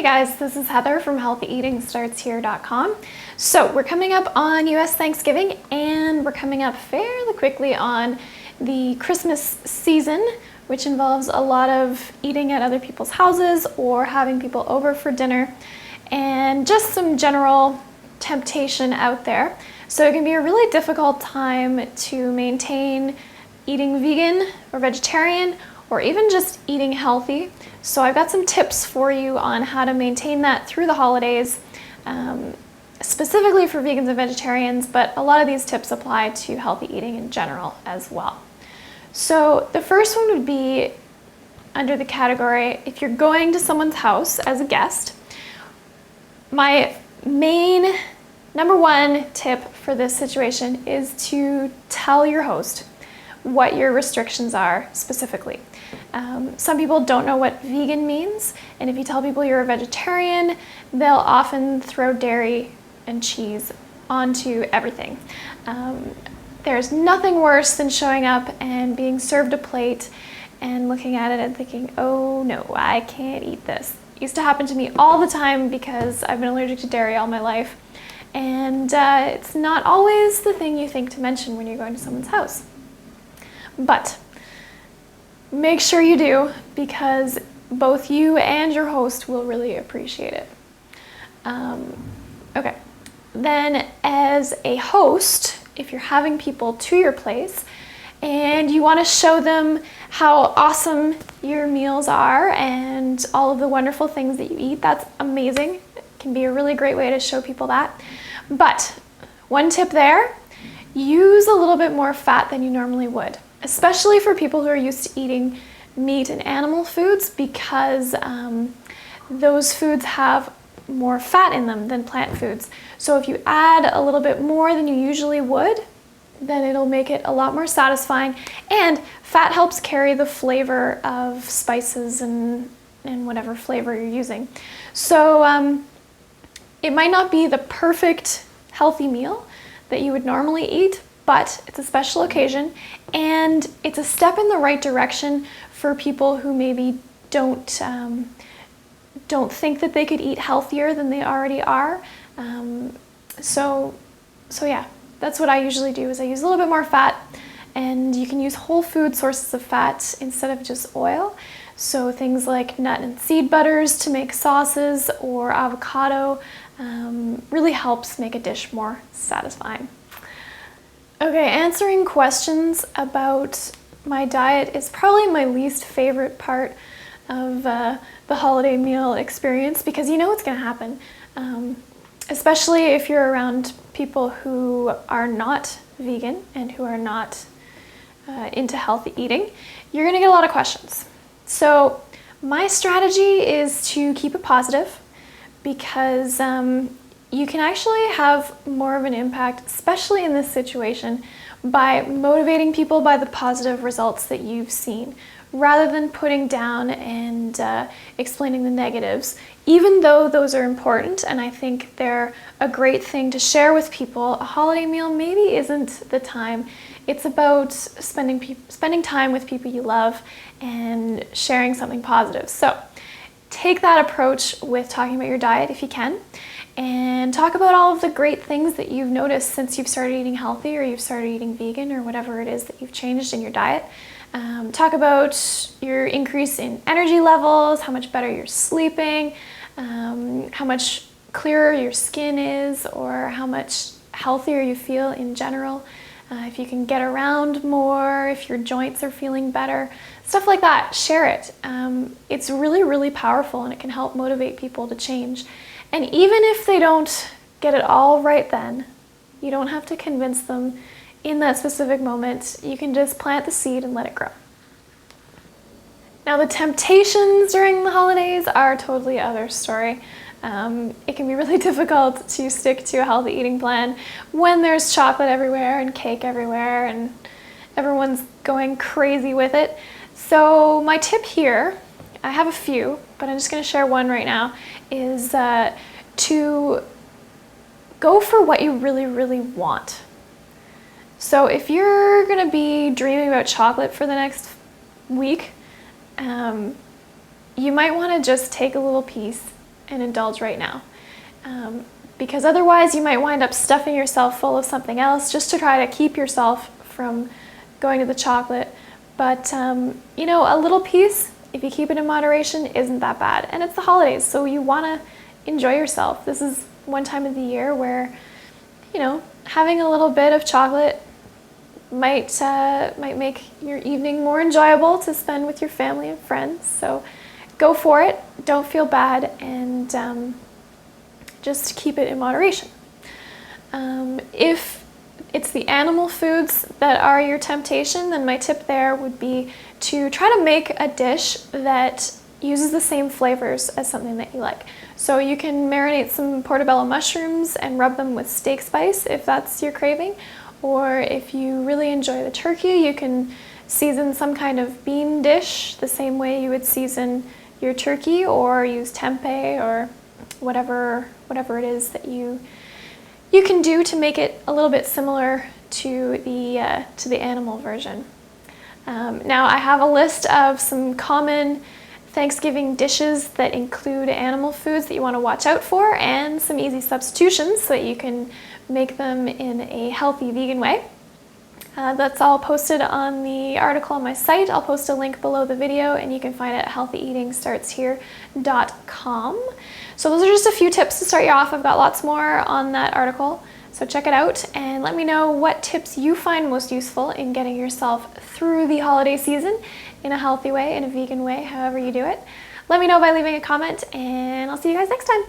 guys, this is Heather from HealthyEatingStartsHere.com. So we're coming up on US Thanksgiving, and we're coming up fairly quickly on the Christmas season, which involves a lot of eating at other people's houses or having people over for dinner, and just some general temptation out there. So it can be a really difficult time to maintain eating vegan or vegetarian, or even just eating healthy. So I've got some tips for you on how to maintain that through the holidays, specifically for vegans and vegetarians, but a lot of these tips apply to healthy eating in general as well. So the first one would be under the category, if you're going to someone's house as a guest, my main number one tip for this situation is to tell your host what your restrictions are specifically. Some people don't know what vegan means, and if you tell people you're a vegetarian, they'll often throw dairy and cheese onto everything. There's nothing worse than showing up and being served a plate and looking at it and thinking, oh no, I can't eat this. It used to happen to me all the time because I've been allergic to dairy all my life, and it's not always the thing you think to mention when you're going to someone's house. But make sure you do, because both you and your host will really appreciate it. Okay, then as a host, if you're having people to your place and you want to show them how awesome your meals are and all of the wonderful things that you eat, that's amazing. It can be a really great way to show people that. But one tip there, use a little bit more fat than you normally would, especially for people who are used to eating meat and animal foods, because those foods have more fat in them than plant foods. So if you add a little bit more than you usually would, then it'll make it a lot more satisfying, and fat helps carry the flavor of spices and whatever flavor you're using. So it might not be the perfect healthy meal that you would normally eat, but it's a special occasion, and it's a step in the right direction for people who maybe don't think that they could eat healthier than they already are. So yeah, that's what I usually do, is I use a little bit more fat, and you can use whole food sources of fat instead of just oil. So things like nut and seed butters to make sauces, or avocado, really helps make a dish more satisfying. Okay, answering questions about my diet is probably my least favorite part of the holiday meal experience, because you know what's going to happen, especially if you're around people who are not vegan and who are not into healthy eating. You're going to get a lot of questions. So my strategy is to keep it positive, because you can actually have more of an impact, especially in this situation, by motivating people by the positive results that you've seen, rather than putting down and explaining the negatives. Even though those are important, and I think they're a great thing to share with people, a holiday meal maybe isn't the time. It's about spending time with people you love and sharing something positive. So take that approach with talking about your diet if you can, and talk about all of the great things that you've noticed since you've started eating healthy, or you've started eating vegan, or whatever it is that you've changed in your diet. Talk about your increase in energy levels, how much better you're sleeping, how much clearer your skin is, or how much healthier you feel in general. If you can get around more, if your joints are feeling better, stuff like that, share it. It's really, really powerful, and it can help motivate people to change. And even if they don't get it all right then, you don't have to convince them in that specific moment. You can just plant the seed and let it grow. Now, the temptations during the holidays are a totally other story. It can be really difficult to stick to a healthy eating plan when there's chocolate everywhere and cake everywhere and everyone's going crazy with it. So my tip here, I have a few, but I'm just going to share one right now, is to go for what you really, really want. So if you're going to be dreaming about chocolate for the next week, you might want to just take a little piece and indulge right now. Because otherwise you might wind up stuffing yourself full of something else just to try to keep yourself from going to the chocolate. But you know, a little piece, if you keep it in moderation, isn't that bad. And it's the holidays, so you want to enjoy yourself. This is one time of the year where, you know, having a little bit of chocolate might make your evening more enjoyable to spend with your family and friends. So go for it. Don't feel bad, and just keep it in moderation. If it's the animal foods that are your temptation, then my tip there would be to try to make a dish that uses the same flavors as something that you like. So you can marinate some portobello mushrooms and rub them with steak spice if that's your craving. Or if you really enjoy the turkey, you can season some kind of bean dish the same way you would season your turkey, or use tempeh or whatever it is that you can do to make it a little bit similar to the animal version. Now I have a list of some common Thanksgiving dishes that include animal foods that you want to watch out for, and some easy substitutions so that you can make them in a healthy vegan way. That's all posted on the article on my site. I'll post a link below the video, and you can find it at healthyeatingstartshere.com. So those are just a few tips to start you off. I've got lots more on that article, so check it out and let me know what tips you find most useful in getting yourself through the holiday season in a healthy way, in a vegan way, however you do it. Let me know by leaving a comment, and I'll see you guys next time.